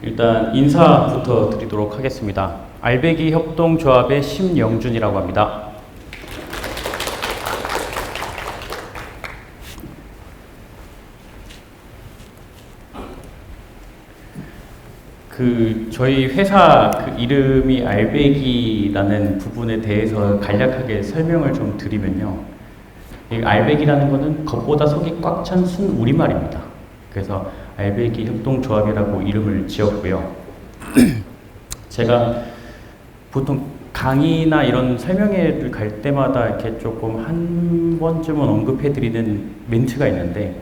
일단 인사부터 드리도록 하겠습니다. 알배기 협동조합의 심영준이라고 합니다. 저희 회사 이름이 알배기라는 부분에 대해서 간략하게 설명을 좀 드리면요. 이 알배기라는 거는 겉보다 속이 꽉 찬 순 우리말입니다. 그래서 알배기 협동조합이라고 이름을 지었고요. 제가 보통 강의나 이런 설명회를 갈 때마다 이렇게 조금 한 번쯤은 언급해드리는 멘트가 있는데,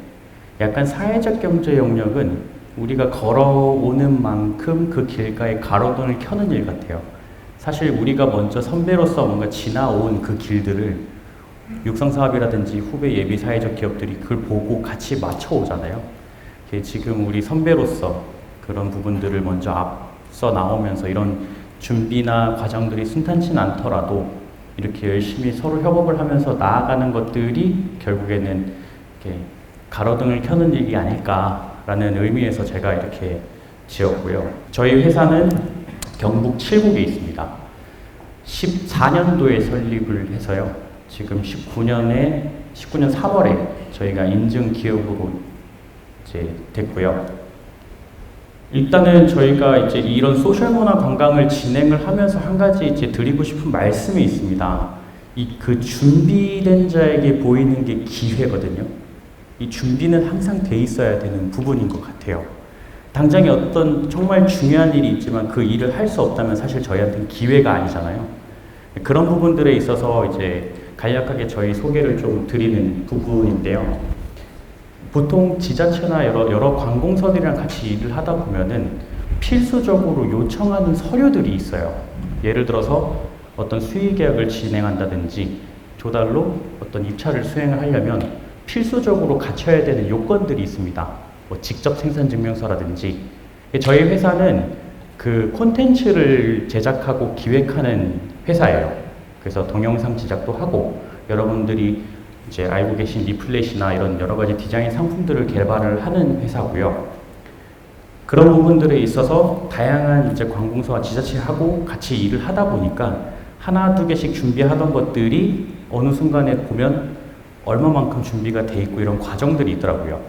약간 사회적 경제 영역은 우리가 걸어오는 만큼 그 길가에 가로등을 켜는 일 같아요. 사실 우리가 먼저 선배로서 뭔가 지나온 그 길들을 육성사업이라든지 후배 예비 사회적 기업들이 그걸 보고 같이 맞춰오잖아요. 지금 우리 선배로서 그런 부분들을 먼저 앞서 나오면서 이런 준비나 과정들이 순탄치 않더라도 이렇게 열심히 서로 협업을 하면서 나아가는 것들이 결국에는 이렇게 가로등을 켜는 일이 아닐까라는 의미에서 제가 이렇게 지었고요. 저희 회사는 경북 칠곡에 있습니다. 14년도에 설립을 해서요. 지금 19년 3월에 저희가 인증 기업으로 이제 됐고요. 일단은 저희가 이제 이런 소셜 문화 관광을 진행을 하면서 한 가지 이제 드리고 싶은 말씀이 있습니다. 그 준비된 자에게 보이는 게 기회거든요. 이 준비는 항상 돼 있어야 되는 부분인 것 같아요. 당장에 어떤 정말 중요한 일이 있지만 그 일을 할 수 없다면 사실 저희한테는 기회가 아니잖아요. 그런 부분들에 있어서 이제 간략하게 저희 소개를 좀 드리는 부분인데요. 보통 지자체나 여러 관공서들이랑 같이 일을 하다 보면은 필수적으로 요청하는 서류들이 있어요. 예를 들어서 어떤 수의 계약을 진행한다든지 조달로 어떤 입찰을 수행을 하려면 필수적으로 갖춰야 되는 요건들이 있습니다. 뭐 직접 생산 증명서라든지. 저희 회사는 그 콘텐츠를 제작하고 기획하는 회사예요. 그래서 동영상 제작도 하고 여러분들이 이제 알고 계신 리플렛이나 이런 여러 가지 디자인 상품들을 개발을 하는 회사고요. 그런 부분들에 있어서 다양한 이제 관공서와 지자체하고 같이 일을 하다 보니까 하나 두 개씩 준비하던 것들이 어느 순간에 보면 얼마만큼 준비가 돼 있고 이런 과정들이 있더라고요.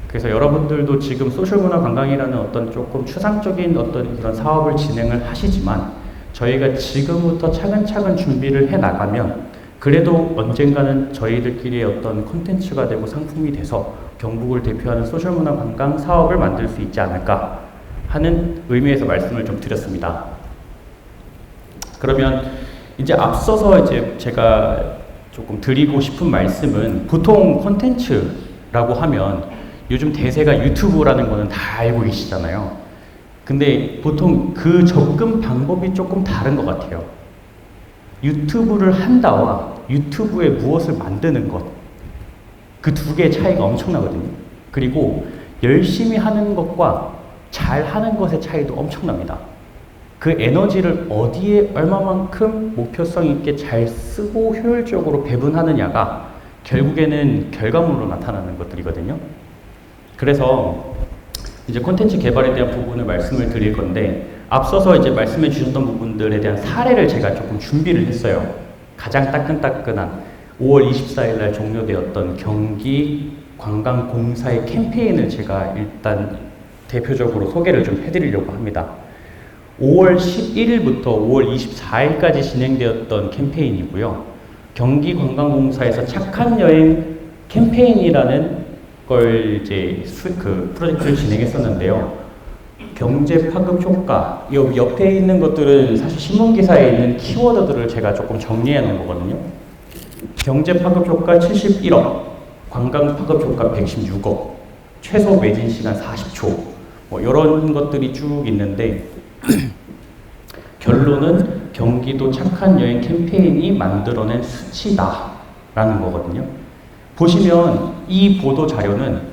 그래서 여러분들도 지금 소셜문화 관광이라는 어떤 조금 추상적인 어떤 그런 사업을 진행을 하시지만 저희가 지금부터 차근차근 준비를 해 나가면 그래도 언젠가는 저희들끼리의 어떤 콘텐츠가 되고 상품이 돼서 경북을 대표하는 소셜문화 관광 사업을 만들 수 있지 않을까 하는 의미에서 말씀을 좀 드렸습니다. 그러면 이제 앞서서 이제 제가 조금 드리고 싶은 말씀은, 보통 콘텐츠라고 하면 요즘 대세가 유튜브라는 거는 다 알고 계시잖아요. 근데 보통 그 접근 방법이 조금 다른 것 같아요. 유튜브를 한다와 유튜브에 무엇을 만드는 것, 그 두 개의 차이가 엄청나거든요. 그리고 열심히 하는 것과 잘 하는 것의 차이도 엄청납니다. 그 에너지를 어디에 얼마만큼 목표성 있게 잘 쓰고 효율적으로 배분하느냐가 결국에는 결과물로 나타나는 것들이거든요. 그래서 이제 콘텐츠 개발에 대한 부분을 말씀을 드릴 건데, 앞서서 이제 말씀해 주셨던 부분들에 대한 사례를 제가 조금 준비를 했어요. 가장 따끈따끈한 5월 24일 날 종료되었던 경기 관광공사의 캠페인을 제가 일단 대표적으로 소개를 좀 해드리려고 합니다. 5월 11일부터 5월 24일까지 진행되었던 캠페인이고요. 경기관광공사에서 착한 여행 캠페인이라는 걸 이제 프로젝트를 진행했었는데요. 경제 파급 효과, 옆에 있는 것들은 사실 신문기사에 있는 키워드들을 제가 조금 정리해 놓은 거거든요. 경제 파급 효과 71억, 관광 파급 효과 116억, 최소 매진 시간 40초, 뭐 이런 것들이 쭉 있는데 결론은 경기도 착한 여행 캠페인이 만들어낸 수치다라는 거거든요. 보시면 이 보도 자료는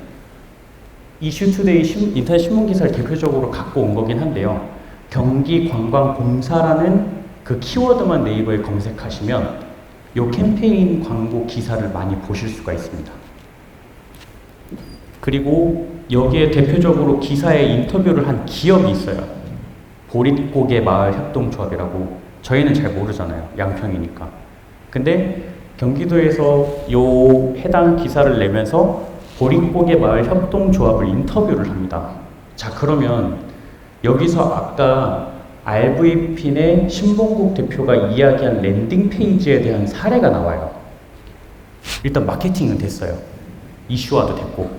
이슈투데이 인터넷 신문 기사를 대표적으로 갖고 온 거긴 한데요. 경기관광공사라는 그 키워드만 네이버에 검색하시면 이 캠페인 광고 기사를 많이 보실 수가 있습니다. 그리고 여기에 대표적으로 기사에 인터뷰를 한 기업이 있어요. 보릿고개 마을 협동조합이라고. 저희는 잘 모르잖아요. 양평이니까. 근데 경기도에서 요 해당 기사를 내면서 보릿고개 마을 협동조합을 인터뷰를 합니다. 자, 그러면 여기서 아까 RV핀의 신봉국 대표가 이야기한 랜딩 페이지에 대한 사례가 나와요. 일단 마케팅은 됐어요. 이슈화도 됐고.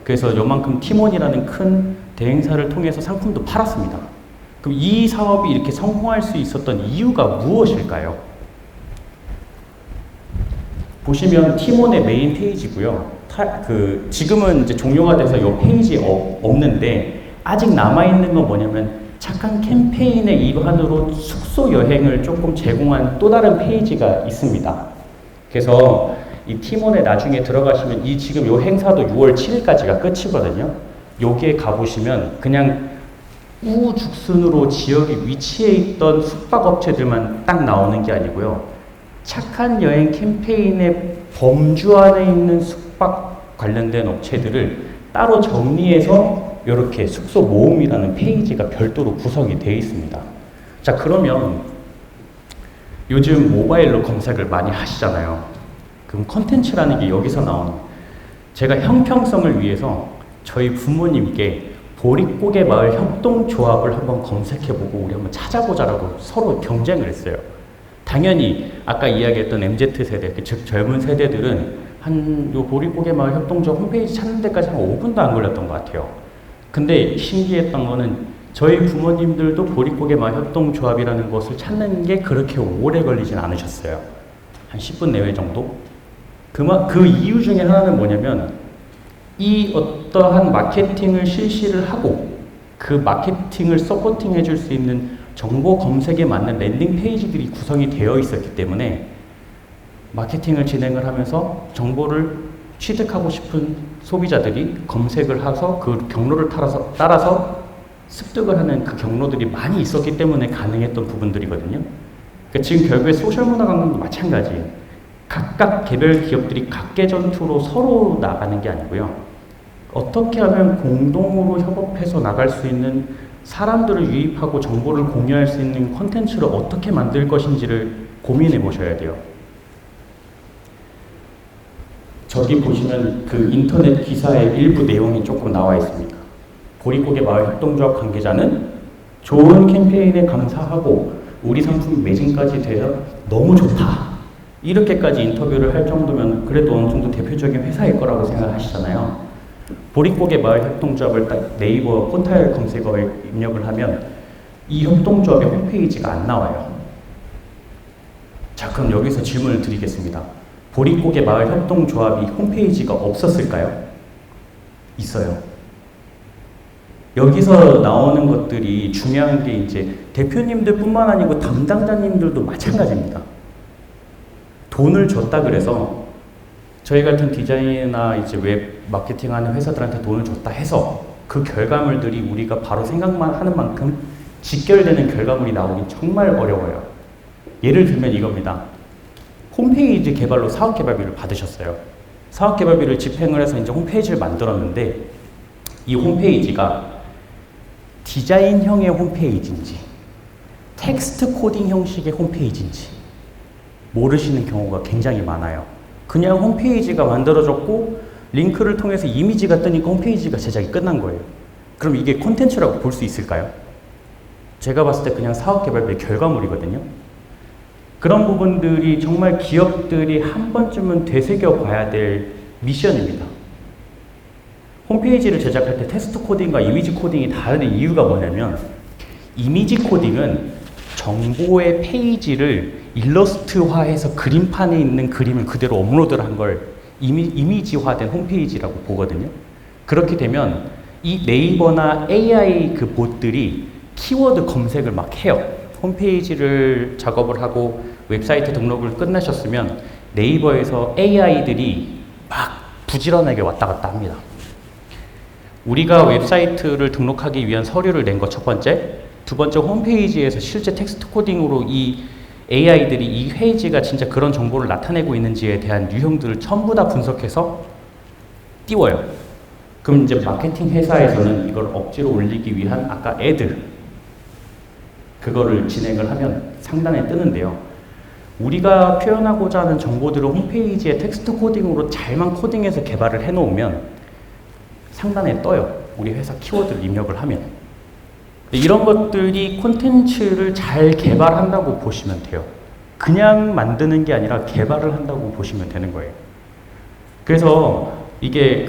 그래서 요만큼 팀원이라는 큰 대행사를 통해서 상품도 팔았습니다. 그럼 이 사업이 이렇게 성공할 수 있었던 이유가 무엇일까요? 보시면 팀원의 메인 페이지고요. 지금은 이제 종료가 돼서 이 페이지 없는데 아직 남아있는 건 뭐냐면 착한 캠페인의 일환으로 숙소 여행을 조금 제공한 또 다른 페이지가 있습니다. 그래서 이 팀원에 나중에 들어가시면 지금 요 행사도 6월 7일까지가 끝이거든요. 여기에 가보시면 그냥 우죽순으로 지역에 위치해 있던 숙박업체들만 딱 나오는 게 아니고요. 착한 여행 캠페인의 범주 안에 있는 숙박 관련된 업체들을 따로 정리해서 이렇게 숙소 모음이라는 페이지가 별도로 구성이 되어 있습니다. 자, 그러면 요즘 모바일로 검색을 많이 하시잖아요. 그럼 컨텐츠라는 게 여기서 나오는, 제가 형평성을 위해서 저희 부모님께 보릿고개 마을 협동조합을 한번 검색해보고 우리 한번 찾아보자라고 서로 경쟁을 했어요. 당연히 아까 이야기했던 MZ세대, 즉 젊은 세대들은 요 보릿고개 마을 협동조합 홈페이지 찾는 데까지 한 5분도 안 걸렸던 것 같아요. 근데 신기했던 거는 저희 부모님들도 보릿고개 마을 협동조합이라는 것을 찾는 게 그렇게 오래 걸리진 않으셨어요. 한 10분 내외 정도? 그 이유 중에 하나는 뭐냐면 이 어떠한 마케팅을 실시를 하고 그 마케팅을 서포팅 해줄 수 있는 정보 검색에 맞는 랜딩 페이지들이 구성이 되어 있었기 때문에 마케팅을 진행을 하면서 정보를 취득하고 싶은 소비자들이 검색을 해서 그 경로를 따라서 습득을 하는 그 경로들이 많이 있었기 때문에 가능했던 부분들이거든요. 그러니까 지금 결국에 소셜문화 강론도 마찬가지예요. 각각 개별 기업들이 각계 전투로 서로 나가는 게 아니고요. 어떻게 하면 공동으로 협업해서 나갈 수 있는, 사람들을 유입하고 정보를 공유할 수 있는 콘텐츠를 어떻게 만들 것인지를 고민해 보셔야 돼요. 저기 보시면 그 인터넷 기사의 일부 내용이 조금 나와 있습니다. 보릿고개 마을 협동조합 관계자는 좋은 캠페인에 감사하고 우리 상품 매진까지 돼서 너무 좋다. 이렇게까지 인터뷰를 할 정도면 그래도 어느 정도 대표적인 회사일 거라고 생각하시잖아요. 보릿고개 마을 협동조합을 딱 네이버 포털 검색어에 입력을 하면 이 협동조합의 홈페이지가 안 나와요. 자, 그럼 여기서 질문을 드리겠습니다. 보릿고개 마을 협동조합이 홈페이지가 없었을까요? 있어요. 여기서 나오는 것들이 중요한 게 이제 대표님들 뿐만 아니고 담당자님들도 마찬가지입니다. 돈을 줬다 그래서 저희 같은 디자인이나 이제 웹 마케팅하는 회사들한테 돈을 줬다 해서 그 결과물들이 우리가 바로 생각만 하는 만큼 직결되는 결과물이 나오긴 정말 어려워요. 예를 들면 이겁니다. 홈페이지 개발로 사업개발비를 받으셨어요. 사업개발비를 집행을 해서 이제 홈페이지를 만들었는데 이 홈페이지가 디자인형의 홈페이지인지 텍스트 코딩 형식의 홈페이지인지 모르시는 경우가 굉장히 많아요. 그냥 홈페이지가 만들어졌고 링크를 통해서 이미지가 뜨니까 홈페이지가 제작이 끝난 거예요. 그럼 이게 콘텐츠라고 볼 수 있을까요? 제가 봤을 때 그냥 사업개발비의 결과물이거든요. 그런 부분들이 정말 기업들이 한 번쯤은 되새겨 봐야 될 미션입니다. 홈페이지를 제작할 때 텍스트 코딩과 이미지 코딩이 다른 이유가 뭐냐면 이미지 코딩은 정보의 페이지를 일러스트화해서 그림판에 있는 그림을 그대로 업로드를 한 걸 이미지화된 홈페이지라고 보거든요. 그렇게 되면 이 네이버나 AI 그 봇들이 키워드 검색을 막 해요. 홈페이지를 작업을 하고 웹사이트 등록을 끝내셨으면 네이버에서 AI들이 막 부지런하게 왔다 갔다 합니다. 우리가 웹사이트를 등록하기 위한 서류를 낸 거 첫 번째, 두 번째 홈페이지에서 실제 텍스트 코딩으로 이 AI들이 이 페이지가 진짜 그런 정보를 나타내고 있는지에 대한 유형들을 전부 다 분석해서 띄워요. 그럼 이제 마케팅 회사에서는 이걸 억지로 올리기 위한 아까 애드 그거를 진행을 하면 상단에 뜨는데요. 우리가 표현하고자 하는 정보들을 홈페이지에 텍스트 코딩으로 잘만 코딩해서 개발을 해놓으면 상단에 떠요. 우리 회사 키워드를 입력을 하면. 이런 것들이 콘텐츠를 잘 개발한다고 보시면 돼요. 그냥 만드는 게 아니라 개발을 한다고 보시면 되는 거예요. 그래서 이게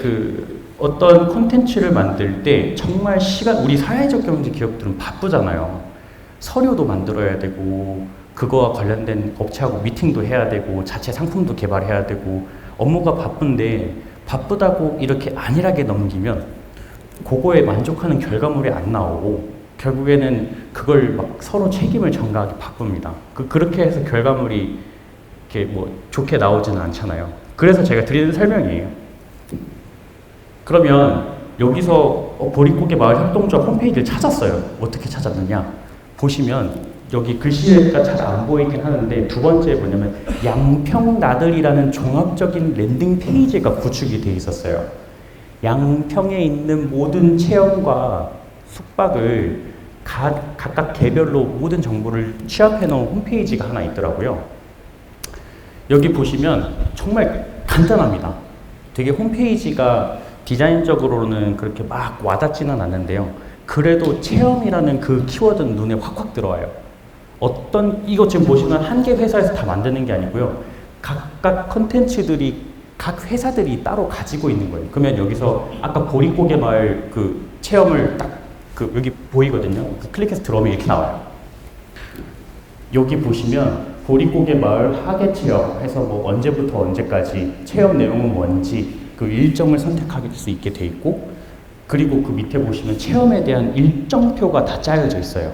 어떤 콘텐츠를 만들 때 정말 우리 사회적 경제 기업들은 바쁘잖아요. 서류도 만들어야 되고, 그거와 관련된 업체하고 미팅도 해야 되고, 자체 상품도 개발해야 되고, 업무가 바쁜데, 바쁘다고 이렇게 안일하게 넘기면, 그거에 만족하는 결과물이 안 나오고, 결국에는 그걸 막 서로 책임을 전가하기 바쁩니다. 그렇게 해서 결과물이 이렇게 뭐 좋게 나오지는 않잖아요. 그래서 제가 드리는 설명이에요. 그러면 여기서 보릿고개 마을 협동조합 홈페이지를 찾았어요. 어떻게 찾았느냐? 보시면 여기 글씨가 잘 안 보이긴 하는데 두 번째 뭐냐면 양평나들이라는 종합적인 랜딩 페이지가 구축이 돼 있었어요. 양평에 있는 모든 체험과 숙박을 각각 개별로 모든 정보를 취합해 놓은 홈페이지가 하나 있더라고요. 여기 보시면 정말 간단합니다. 되게 홈페이지가 디자인적으로는 그렇게 막 와닿지는 않는데요. 그래도 체험이라는 그 키워드는 눈에 확확 들어와요. 이거 지금 보시면 한 개 회사에서 다 만드는 게 아니고요. 각각 컨텐츠들이 각 회사들이 따로 가지고 있는 거예요. 그러면 여기서 아까 보릿고개 마을 그 체험을 딱 여기 보이거든요. 클릭해서 들어오면 이렇게 나와요. 여기 보시면 보릿고개 마을 하계 체험 해서 뭐 언제부터 언제까지 체험 내용은 뭔지 그 일정을 선택할 수 있게 돼 있고, 그리고 그 밑에 보시면 체험에 대한 일정표가 다 짜여져 있어요.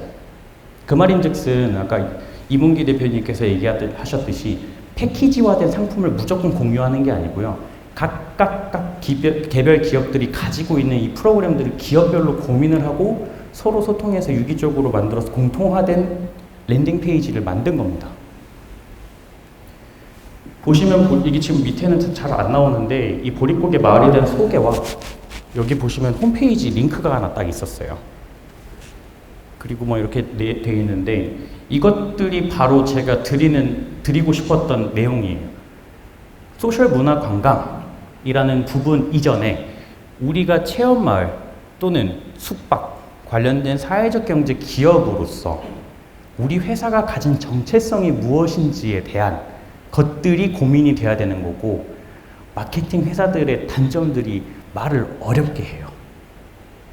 그 말인즉슨 아까 이문기 대표님께서 얘기하셨듯이 패키지화된 상품을 무조건 공유하는 게 아니고요. 각각 개별 기업들이 가지고 있는 이 프로그램들을 기업별로 고민을 하고 서로 소통해서 유기적으로 만들어서 공통화된 랜딩 페이지를 만든 겁니다. 보시면 이게 지금 밑에는 잘 안 나오는데 이 보릿고개 마을에 대한 소개와 여기 보시면 홈페이지 링크가 하나 딱 있었어요. 그리고 뭐 이렇게 되어 있는데 이것들이 바로 제가 드리고 싶었던 내용이에요. 소셜 문화 관광이라는 부분 이전에 우리가 체험마을 또는 숙박 관련된 사회적 경제 기업으로서 우리 회사가 가진 정체성이 무엇인지에 대한 것들이 고민이 돼야 되는 거고, 마케팅 회사들의 단점들이 말을 어렵게 해요.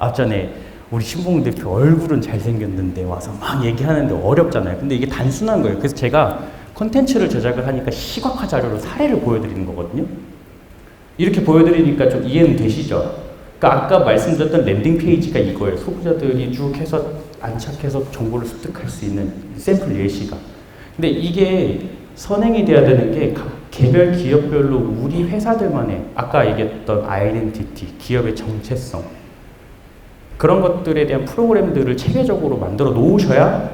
앞전에 우리 신봉 대표 얼굴은 잘생겼는데 와서 막 얘기하는데 어렵잖아요. 근데 이게 단순한 거예요. 그래서 제가 콘텐츠를 제작을 하니까 시각화 자료로 사례를 보여드리는 거거든요. 이렇게 보여드리니까 좀 이해는 되시죠? 그러니까 아까 말씀드렸던 랜딩 페이지가 이거예요. 소비자들이 쭉 해서 안착해서 정보를 습득할 수 있는 샘플 예시가. 근데 이게 선행이 돼야 되는 게 각 개별 기업별로 우리 회사들만의 아까 얘기했던 아이덴티티, 기업의 정체성, 그런 것들에 대한 프로그램들을 체계적으로 만들어 놓으셔야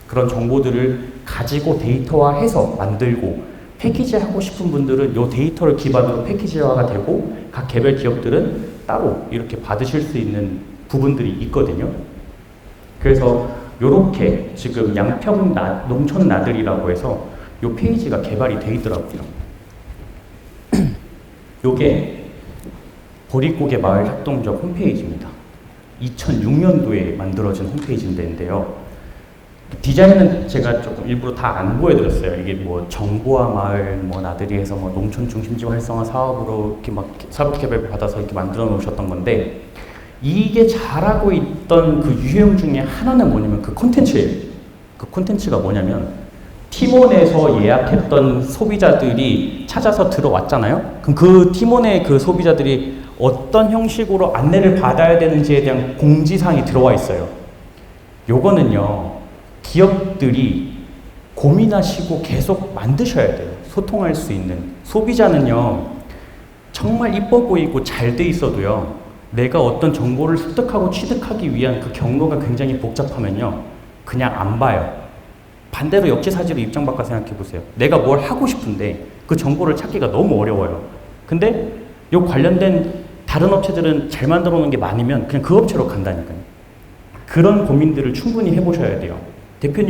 그런 정보들을 가지고 데이터화해서 만들고, 패키지하고 싶은 분들은 이 데이터를 기반으로 패키지화가 되고 각 개별 기업들은 따로 이렇게 받으실 수 있는 부분들이 있거든요. 그래서 이렇게 지금 양평 농촌 나들이라고 해서 이 페이지가 개발이 돼 있더라고요. 요게 보릿고개 마을 협동조합 홈페이지입니다. 2006년도에 만들어진 홈페이지인데요. 디자인은 제가 조금 일부러 다 안 보여드렸어요. 이게 뭐 정보화 마을 뭐 나들이 해서 뭐 농촌 중심지 활성화 사업으로 이렇게 막 사업개발 받아서 이렇게 만들어 놓으셨던 건데, 이게 잘하고 있던 그 유형 중에 하나는 뭐냐면 그 콘텐츠예요. 그 콘텐츠가 뭐냐면 티몬에서 예약했던 소비자들이 찾아서 들어왔잖아요. 그럼 그 티몬의 그 소비자들이 어떤 형식으로 안내를 받아야 되는지에 대한 공지사항이 들어와 있어요. 요거는요, 기업들이 고민하시고 계속 만드셔야 돼요. 소통할 수 있는. 소비자는요, 정말 이뻐 보이고 잘 돼 있어도요, 내가 어떤 정보를 습득하고 취득하기 위한 그 경로가 굉장히 복잡하면요, 그냥 안 봐요. 반대로 역지사지로 입장 바꿔 생각해 보세요. 내가 뭘 하고 싶은데 그 정보를 찾기가 너무 어려워요. 근데 요 관련된 다른 업체들은 잘 만들어 놓은 게 많으면 그냥 그 업체로 간다니까요. 그런 고민들을 충분히 해보셔야 돼요. 대표님